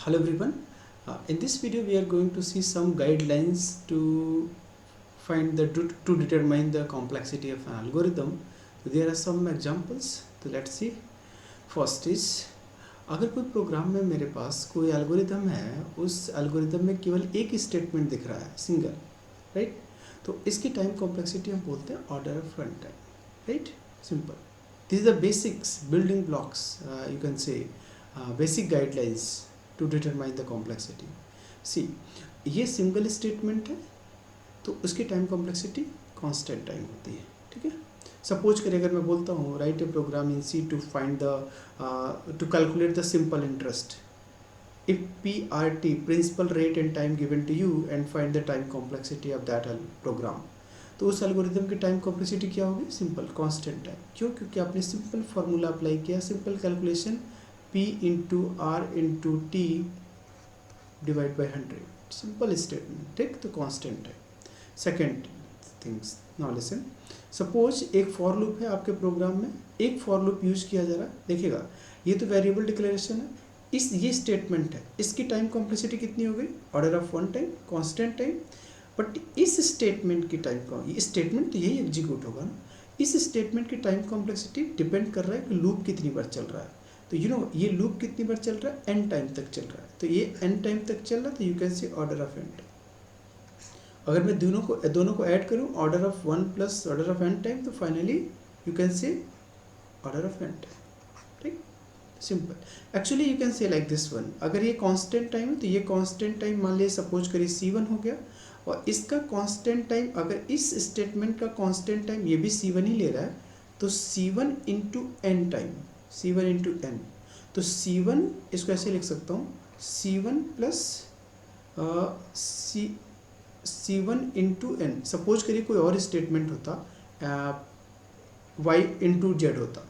Hello everyone. In this video we are going to see some guidelines to find the to determine the complexity of an algorithm. So there are some examples. So let's see. First is, अगर कोई programme में मेरे पास कोई algorithm है, उस algorithm में केवल एक स्टेटमेंट दिख रहा है, सिंगल, राइट? तो इसकी टाइम कॉम्प्लेक्सिटी हम बोलते हैं order of run time, right? Simple. This is the basics, building blocks, you can say basic guidelines to determine the complexity. See, ये सिंगल स्टेटमेंट है तो उसकी टाइम कॉम्प्लेक्सिटी कांस्टेंट टाइम होती है, ठीक है? सपोज करें अगर मैं बोलता हूँ write a program in C to find the to calculate the simple interest if PRT, principal rate and time given to you, and find the time complexity of that program. तो उस algorithm की time complexity क्या होगी? Simple constant time. क्यों? क्योंकि आपने simple formula apply किया, simple calculation P into R into T divide by 100. Simple statement, ठीक? तो constant time. Second things, now listen. Suppose एक फॉर लूप है आपके प्रोग्राम में, एक फॉर लूप यूज किया जा रहा है. देखिएगा, ये तो वेरिएबल डिक्लेरेशन है, ये स्टेटमेंट है, इसकी टाइम कॉम्प्लेक्सिटी कितनी हो गई? Order of one time, constant time. But इस स्टेटमेंट की टाइम, ये स्टेटमेंट तो यही एग्जीक्यूट होगा ना, इस स्टेटमेंट की टाइम कॉम्प्लेक्सिटी डिपेंड कर रहा है कि लूप कितनी बार चल रहा है. तो ये लूप कितनी बार चल रहा है? एन टाइम तक चल रहा है. तो ये एन टाइम तक चल रहा है, तो you can see order of N time. अगर मैं दोनों को ऐड करूँ, order of one plus order of N time, तो finally you can say order of N time. ठीक, simple. Actually you can say like this one. अगर ये constant time है तो ये कांस्टेंट टाइम मान लीजिए सपोज करिए C1 हो गया, और इसका कांस्टेंट टाइम, अगर इस स्टेटमेंट का कांस्टेंट टाइम ये भी C1 ही ले रहा है, तो C1 into N time, C1 into N. तो C1 इसको ऐसे लिख सकता हूँ, C1 plus C1 into N. Suppose करिए कोई और स्टेटमेंट होता, y इंटू जेड होता,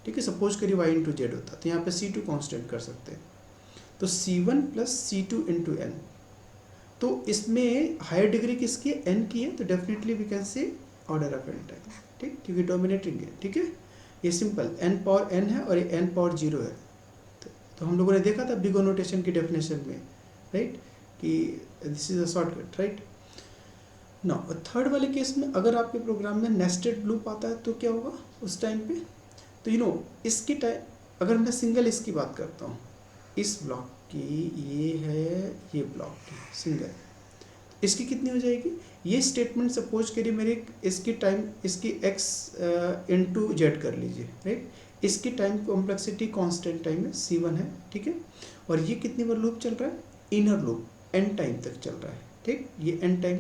ठीक है? सपोज करिए y इंटू जेड होता, तो यहाँ पे C2 कांस्टेंट कर सकते हैं. तो C1 plus C2 into N. तो इसमें हायर डिग्री किसकी है? n की है, तो definitely we can say order of N time, ठीक? क्योंकि डोमिनेटिंग है, ठीक है? ये सिंपल n पावर n है और ये n पावर 0 है. तो हम लोगों ने देखा था बिग O नोटेशन की डेफिनेशन में, राइट, कि this is a shortcut, right? Now third वाले केस में अगर आपके प्रोग्राम में नेस्टेड लूप आता है तो क्या होगा उस टाइम पे? तो इसकी टाइम, अगर मैं सिंगल इसकी बात करता हूँ, इस ब्लॉक की, ये है ये ब्लॉक की सिंगल, इसकी कितनी हो जाएगी? ये स्टेटमेंट सपोज करिए मेरे, इसकी टाइम, इसकी x इंटू जेड कर लीजिए, राइट? इसकी टाइम कॉम्प्लेक्सिटी कांस्टेंट टाइम में C1 है, ठीक है? और ये कितनी बार लूप चल रहा है? इनर लूप n टाइम तक चल रहा है, ठीक? ये n टाइम,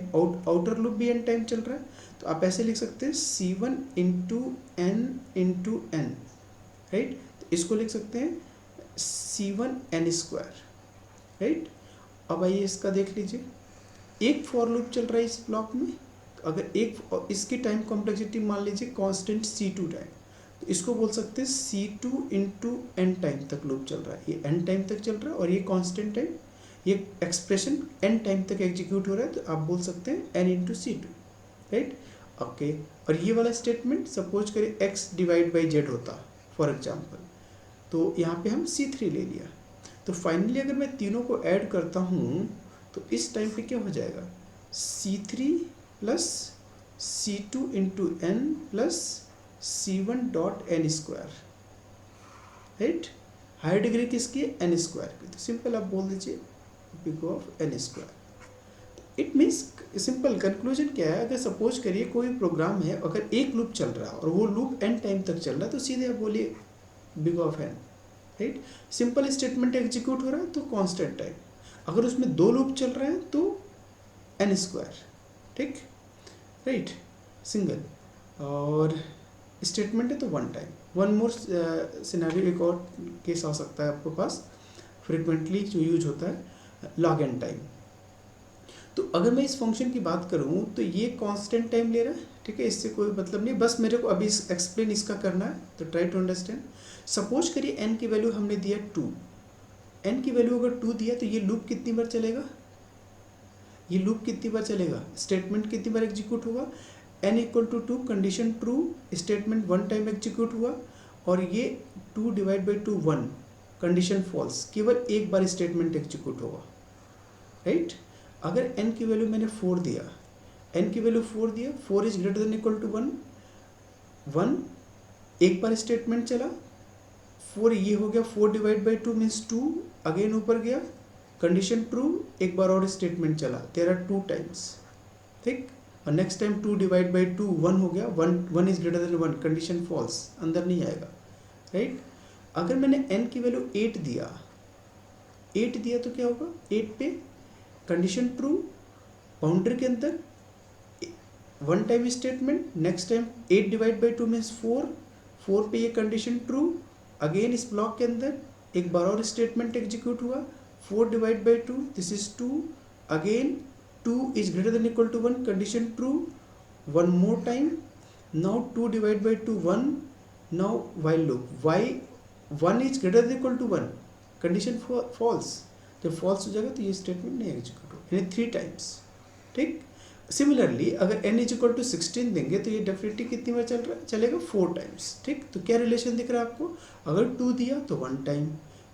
आउटर लूप भी n टाइम चल रहा है. तो आप ऐसे लिख सकते हैं C1 into N into N, right? तो इसको लिख सकते हैं C1 n स्क्वायर, राइट? अब आइए इसका देख लीजिए, एक फॉर लूप चल रहा है इस ब्लॉक में. अगर एक, इसकी टाइम कॉम्प्लेक्सिटी मान लीजिए कांस्टेंट C2 टाइम, तो इसको बोल सकते हैं C2 इंटू एन टाइम तक लूप चल रहा है. ये n टाइम तक चल रहा है और ये कांस्टेंट टाइम, ये एक्सप्रेशन n टाइम तक एग्जीक्यूट हो रहा है, तो आप बोल सकते हैं n into C2, right? Okay. और ये वाला स्टेटमेंट सपोज करें x डिवाइड बाई जेड होता फॉर एग्जाम्पल, तो यहाँ पे हम C3 ले लिया. तो फाइनली अगर मैं तीनों को ऐड करता हूँ तो इस टाइम पे क्या हो जाएगा? C3 plus C2 into N plus C1 dot N square, right? Higher degree किसकी है? एन स्क्वायर की. तो सिंपल आप बोल दीजिए big of N square. It means simple conclusion क्या है? अगर सपोज करिए कोई प्रोग्राम है, अगर एक लूप चल रहा है और वो लूप एन टाइम तक चल रहा है, तो सीधे आप बोलिए big of N, right? Simple statement execute हो रहा है तो कांस्टेंट टाइम. अगर उसमें दो लूप चल रहे हैं तो एन स्क्वायर, ठीक, राइट? सिंगल और स्टेटमेंट है तो one time. One more scenario, एक और केस आ सकता है आपके पास, फ्रिक्वेंटली जो यूज होता है, लॉग एन टाइम. तो अगर मैं इस फंक्शन की बात करूं तो ये कांस्टेंट टाइम ले रहा है, ठीक है? इससे कोई मतलब नहीं, बस मेरे को अभी एक्सप्लेन इसका करना है, तो ट्राई टू अंडरस्टैंड. सपोज करिए n की वैल्यू हमने दिया 2. n की वैल्यू अगर 2 दिया तो ये लूप कितनी बार चलेगा? ये लूप कितनी बार चलेगा? स्टेटमेंट कितनी बार एग्जीक्यूट होगा? n equal to 2, condition true, statement one time execute हुआ, और ये 2 डिवाइड बाई 2 1, कंडीशन फॉल्स, केवल एक बार स्टेटमेंट एग्जीक्यूट होगा, राइट। अगर n की वैल्यू मैंने 4 दिया, n की वैल्यू 4 दिया, 4 is greater than equal to 1, 1 एक बार स्टेटमेंट चला, 4 ये हो गया, 4 डिवाइड बाई 2 मीन्स 2, अगेन ऊपर गया, कंडीशन ट्रू, एक बार और स्टेटमेंट चला, देयर आर 2 टाइम्स, ठीक। और नेक्स्ट टाइम 2 डिवाइड बाई 2 1 हो गया, 1 is greater than 1, condition false, अंदर नहीं आएगा, राइट। अगर मैंने n की वैल्यू 8 दिया, 8 दिया तो क्या होगा, 8 पे कंडीशन ट्रू, बाउंड्री के अंदर 1 time statement, next time 8 divide by 2 means 4, 4 पे ये कंडीशन ट्रू, अगेन इस ब्लॉक के अंदर एक बार और स्टेटमेंट एग्जीक्यूट हुआ, 4 divide by 2 this is 2, again 2 is greater than equal to 1, condition true, 1 more time, now 2 divide by 2 1, now while loop, while 1 is greater than equal to 1, condition false, जब false हो जाएगा तो ये statement नहीं execute होगा, यानी 3 times, ठीक। Similarly अगर n इज इक्वल टू 16 देंगे तो ये डेफिनेटली कितनी बार चल रहा है, चलेगा 4 टाइम्स, ठीक। तो क्या रिलेशन दिख रहा है आपको, अगर 2 दिया तो 1 टाइम,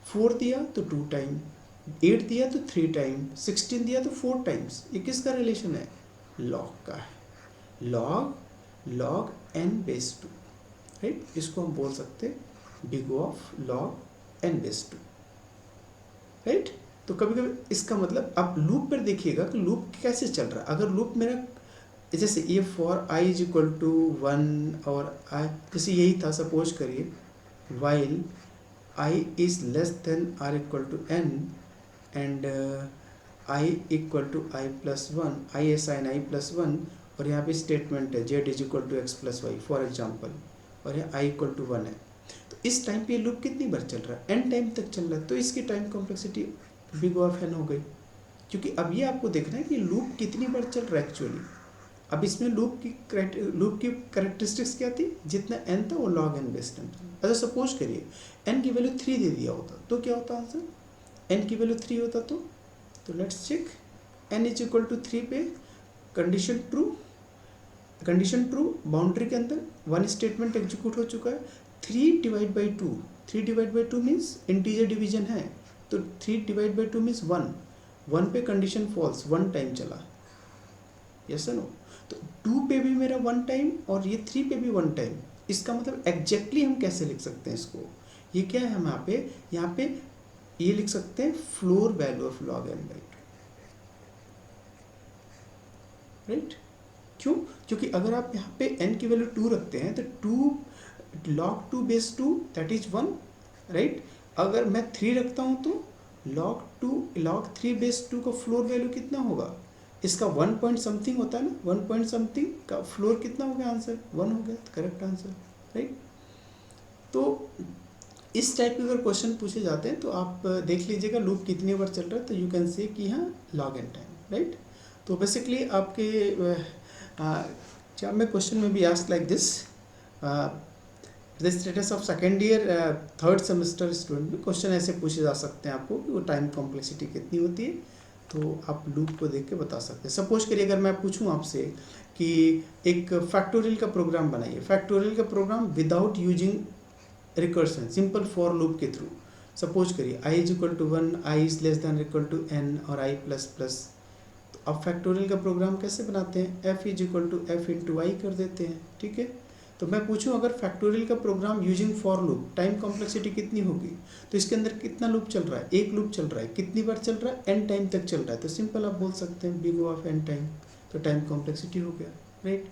4 दिया तो 2 टाइम, 8 दिया तो 3 टाइम, 16 दिया तो 4 टाइम्स, ये किसका रिलेशन है, लॉग का है, लॉग n बेस 2, राइट। इसको हम बोल सकते हैं big of log n base 2, right. तो कभी कभी इसका मतलब आप लूप पर देखिएगा कि लूप कैसे चल रहा है। अगर लूप मेरा जैसे ये for i is equal to 1 और i जैसे यही था, सपोज करिए while i is less than or equal to n and i equal to i plus 1, i assign i plus 1, और यहाँ पे स्टेटमेंट है z is equal to X plus Y for example, और यहाँ i इक्वल टू 1 है। तो इस time पे ये लूप कितनी बार चल रहा है, n टाइम तक चल रहा है, तो इसकी time complexity big of n हो गई, क्योंकि अब ये आपको देखना है कि लूप कितनी बार चल रहा है एक्चुअली। अब इसमें लूप की कैरेक्टरिस्टिक्स क्या थी, जितना n था वो log n बेस 10 था। अच्छा सपोज करिए n की वैल्यू 3 दे दिया होता तो क्या होता आंसर, n की वैल्यू 3 होता तो let's check, n is equal to 3 पे कंडीशन ट्रू, बाउंड्री के अंदर 1 स्टेटमेंट एग्जीक्यूट हो चुका है, 3 divide by 2, 3 divide by 2 means integer division है, तो 3 डिवाइड बाई 2 मीन्स 1 पे कंडीशन फॉल्स, 1 टाइम चला, यस नो। तो 2 पे भी मेरा 1 टाइम और ये 3 पे भी 1 टाइम, इसका मतलब एग्जैक्टली हम कैसे लिख सकते हैं इसको, ये क्या है, हम यहाँ पे ये लिख सकते हैं floor value of log n by 2, right. क्यों, क्योंकि अगर आप यहाँ पे n की वैल्यू 2 रखते हैं तो 2 log 2 base 2 that is 1, right. अगर मैं 3 रखता हूँ तो log 3 बेस 2 का फ्लोर वैल्यू कितना होगा, इसका 1 पॉइंट समथिंग होता है ना, 1 पॉइंट समथिंग का फ्लोर कितना हो गया, आंसर 1 हो गया, करेक्ट आंसर, राइट। तो इस टाइप के अगर क्वेश्चन पूछे जाते हैं तो आप देख लीजिएगा लूप कितनी बार चल रहा है, तो यू कैन से कि हाँ log n टाइम, राइट। तो बेसिकली आपके एग्जाम में क्वेश्चन में भी ask like this, the status of second year third semester student में क्वेश्चन ऐसे पूछे जा सकते हैं आपको कि वो टाइम कॉम्प्लेक्सिटी कितनी होती है, तो आप लूप को देख के बता सकते हैं। सपोज करिए अगर मैं पूछूं आपसे कि एक फैक्टोरियल का प्रोग्राम बनाइए, फैक्टोरियल का program without using recursion, simple for loop के थ्रू। सपोज करिए i is equal to 1, i is less than equal to n और i प्लस प्लस, तो अब फैक्टोरियल का प्रोग्राम कैसे बनाते हैं, f is equal to f into i कर देते हैं, ठीक है। तो मैं पूछूं अगर फैक्टोरियल का program using for loop, time complexity कितनी होगी, तो इसके अंदर कितना लूप चल रहा है, एक लूप चल रहा है, कितनी बार चल रहा है, n टाइम तक चल रहा है, तो सिंपल आप बोल सकते हैं बिग ऑफ n टाइम, तो टाइम कॉम्प्लेक्सिटी हो गया, राइट।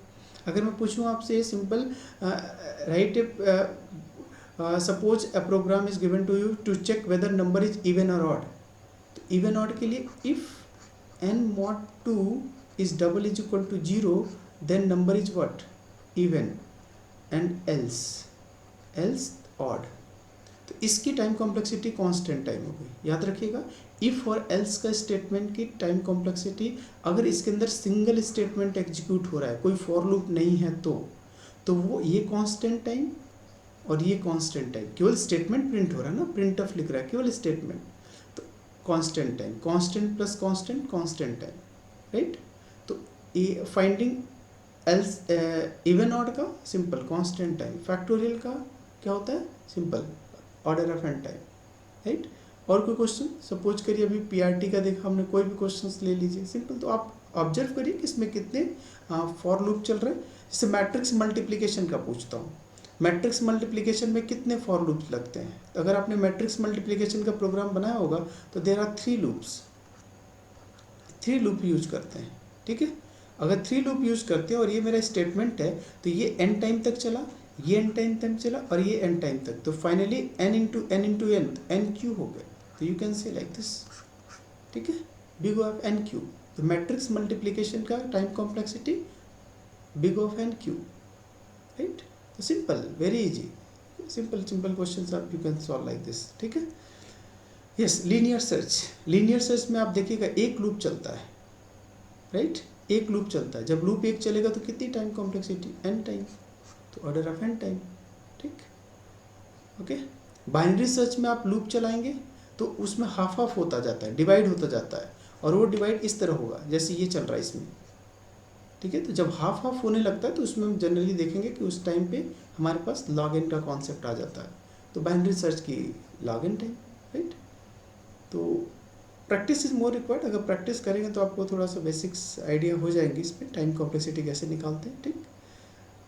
अगर मैं पूछूं आपसे simple write suppose a program is given to you to check whether number is even और ऑड, तो इवन ऑड के लिए if n mod 2 is double is equal to 0 then number is what, even, and else odd, तो इसकी time complexity constant time हो गई, याद रखिएगा। इफ और एल्स का स्टेटमेंट की टाइम कॉम्प्लेक्सिटी, अगर इसके अंदर सिंगल स्टेटमेंट एग्जीक्यूट हो रहा है, कोई फॉर लूप नहीं है, तो वो ये कांस्टेंट टाइम और ये कांस्टेंट टाइम, केवल स्टेटमेंट प्रिंट हो रहा है ना, प्रिंट ऑफ लिख रहा है केवल स्टेटमेंट, तो constant time, constant plus constant constant time, right. तो ये फाइंडिंग एल्स इवन ऑड का सिंपल कांस्टेंट टाइम, फैक्टोरियल का क्या होता है, simple order of N time, right. और कोई क्वेश्चन? सपोज करिए अभी पीआरटी का देखा हमने, कोई भी क्वेश्चंस ले लीजिए, सिंपल। तो आप ऑब्जर्व करिए कि इसमें कितने फॉर लूप चल रहे हैं। जैसे मैट्रिक्स मल्टीप्लिकेशन का पूछता हूँ, मैट्रिक्स मल्टीप्लिकेशन में कितने फॉर लूप्स लगते हैं? तो अगर आपने मैट्रिक्स मल्टीप्लिकेशन का प्रोग्राम बनाया होगा तो there are 3 loops, 3 loop use करते हैं, ठीक है। अगर 3 लूप यूज करते हैं और ये मेरा स्टेटमेंट है, तो ये n टाइम तक चला, ये n टाइम तक चला और ये n टाइम तक, तो finally n into n cube हो गया। तो you can say like this, ठीक है, बिग ऑफ n क्यू। तो मैट्रिक्स मल्टीप्लिकेशन का time complexity big of n cube, right. तो simple, very easy, simple questions आप you can solve like this, ठीक है। Yes, linear search, linear search में आप देखिएगा एक लूप चलता है, राइट, एक लूप चलता है। जब लूप एक चलेगा तो कितनी टाइम कॉम्प्लेक्सिटी? n टाइम, तो ऑर्डर ऑफ n टाइम, ठीक, ओके। बाइनरी सर्च में आप लूप चलाएंगे तो उसमें हाफ हाफ होता जाता है, डिवाइड होता जाता है, और वो डिवाइड इस तरह होगा जैसे ये चल रहा है इसमें, ठीक है। तो जब हाफ हाफ होने लगता है तो उसमें हम जनरली देखेंगे कि उस टाइम पे हमारे पास लॉग एन का कॉन्सेप्ट आ जाता है। तो बाइनरी सर्च की लॉग एन टाइम, राइट। तो प्रैक्टिस इज मोर रिक्वायर्ड। अगर प्रैक्टिस करेंगे तो आपको थोड़ा सा बेसिक्स आइडिया हो जाएंगी इस पर, टाइम कॉम्प्लेक्सिटी कैसे निकालते हैं, ठीक।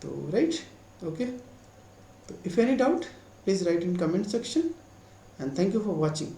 तो राइट, ओके। तो if any doubt please write in comment section, and thank you for watching.